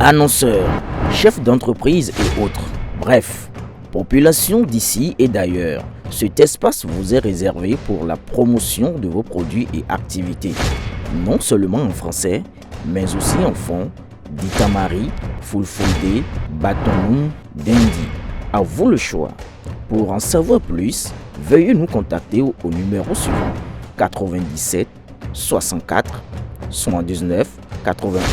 Annonceurs, chefs d'entreprise et autres. Bref, population d'ici et d'ailleurs. Cet espace vous est réservé pour la promotion de vos produits et activités. Non seulement en français, mais aussi en fond, Ditamari, Fulfulde, Batonou, Dendi. À vous le choix. Pour en savoir plus, veuillez nous contacter au numéro suivant 97 64 79 91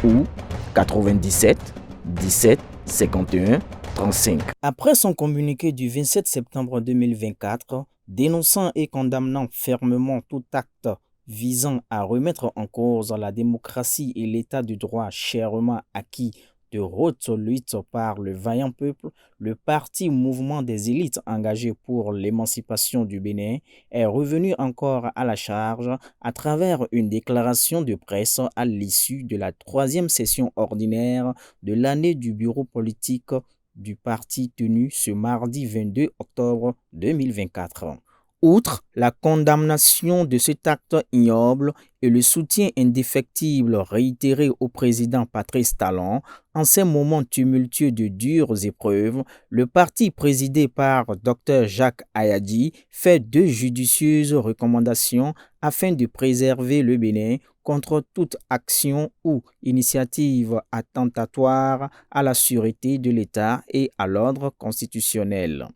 ou 97 17 51 35. Après son communiqué du 27 septembre 2024, dénonçant et condamnant fermement tout acte visant à remettre en cause la démocratie et l'état de droit chèrement acquis de haute lutte par le vaillant peuple, le parti Mouvement des élites engagé pour l'émancipation du Bénin est revenu encore à la charge à travers une déclaration de presse à l'issue de la 3e session ordinaire de l'année du bureau politique du parti tenue ce mardi 22 octobre 2024. Outre la condamnation de cet acte ignoble et le soutien indéfectible réitéré au président Patrice Talon, en ces moments tumultueux de dures épreuves, le parti présidé par Dr Jacques Ayadi fait 2 judicieuses recommandations afin de préserver le Bénin contre toute action ou initiative attentatoire à la sûreté de l'État et à l'ordre constitutionnel.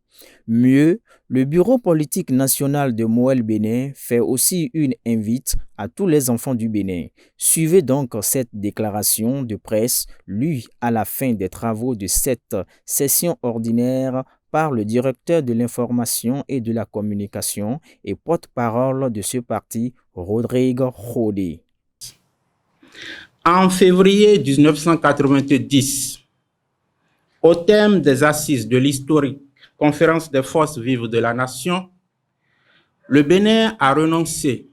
Mieux, le Bureau politique national de Moël Bénin fait aussi une invite à tous les enfants du Bénin. Suivez donc cette déclaration de presse lue à la fin des travaux de cette session ordinaire par le directeur de l'information et de la communication et porte-parole de ce parti, Rodrigue Rodé. En février 1990, au thème des assises de l'historique Conférence des forces vives de la nation, le Bénin a renoncé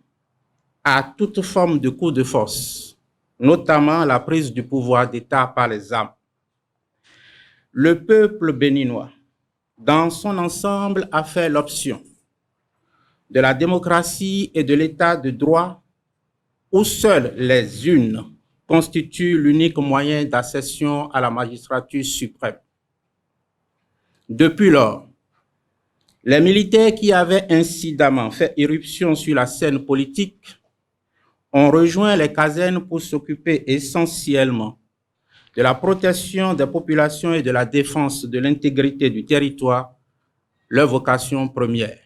à toute forme de coup de force, notamment la prise du pouvoir d'État par les armes. Le peuple béninois, dans son ensemble, a fait l'option de la démocratie et de l'état de droit où seules les urnes constituent l'unique moyen d'accession à la magistrature suprême. Depuis lors, les militaires qui avaient incidemment fait irruption sur la scène politique ont rejoint les casernes pour s'occuper essentiellement de la protection des populations et de la défense de l'intégrité du territoire, leur vocation première.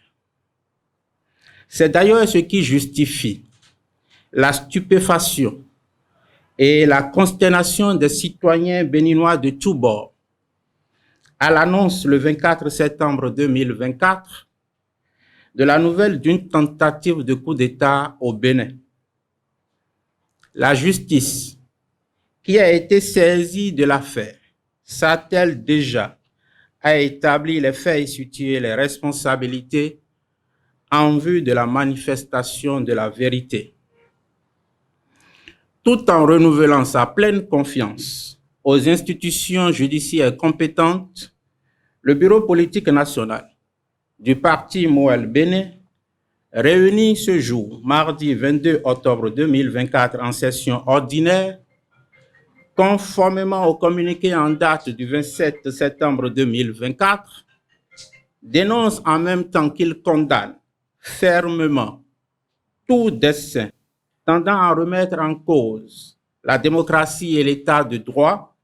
C'est d'ailleurs ce qui justifie la stupéfaction et la consternation des citoyens béninois de tous bords à l'annonce le 24 septembre 2024 de la nouvelle d'une tentative de coup d'État au Bénin. La justice, qui a été saisie de l'affaire, s'attelle déjà à établir les faits et situer les responsabilités en vue de la manifestation de la vérité. Tout en renouvelant sa pleine confiance aux institutions judiciaires compétentes, le Bureau politique national du parti Moël Bénin, réuni ce jour, mardi 22 octobre 2024, en session ordinaire, conformément au communiqué en date du 27 septembre 2024, dénonce en même temps qu'il condamne fermement tout dessein tendant à remettre en cause la démocratie et l'état de droit,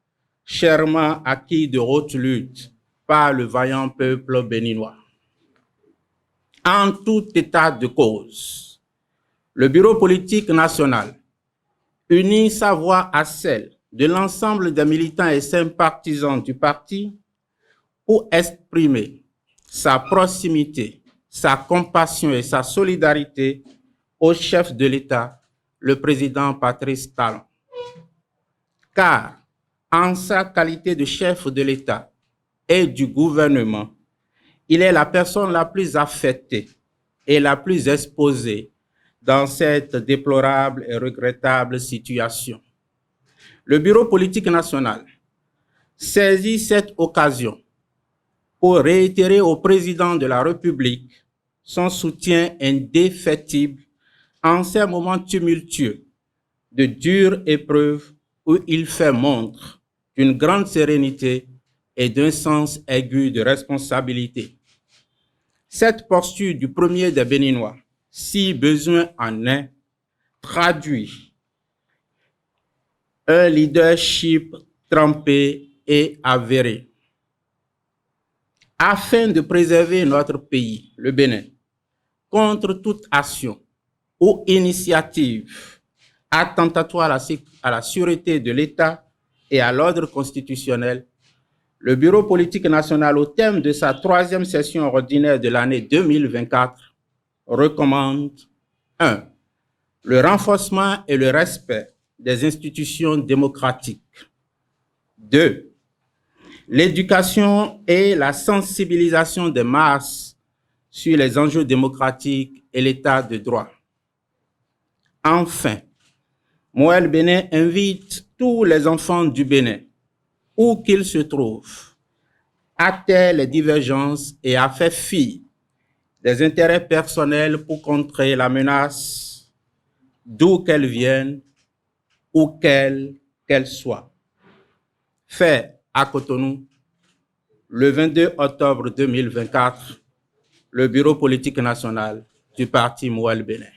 chèrement acquis de haute lutte par le vaillant peuple béninois. En tout état de cause, le Bureau politique national unit sa voix à celle de l'ensemble des militants et sympathisants du parti pour exprimer sa proximité, sa compassion et sa solidarité au chef de l'État, le président Patrice Talon. Car, en sa qualité de chef de l'État et du gouvernement, il est la personne la plus affectée et la plus exposée dans cette déplorable et regrettable situation. Le Bureau politique national saisit cette occasion pour réitérer au président de la République son soutien indéfectible en ces moments tumultueux de dures épreuves où il fait montre d'une grande sérénité et d'un sens aigu de responsabilité. Cette posture du premier des Béninois, si besoin en est, traduit un leadership trempé et avéré. Afin de préserver notre pays, le Bénin, contre toute action ou initiative attentatoire à la sûreté de l'État et à l'ordre constitutionnel, le Bureau politique national, au thème de sa 3e session ordinaire de l'année 2024, recommande 1. Le renforcement et le respect des institutions démocratiques. 2. L'éducation et la sensibilisation des masses sur les enjeux démocratiques et l'état de droit. Enfin, Moël Bénin invite tous les enfants du Bénin, où qu'ils se trouvent, à taire les divergences et à faire fi des intérêts personnels pour contrer la menace, d'où qu'elle vienne ou qu'elle soit. Fait à Cotonou, le 22 octobre 2024, le Bureau politique national du Parti Moël Bénin.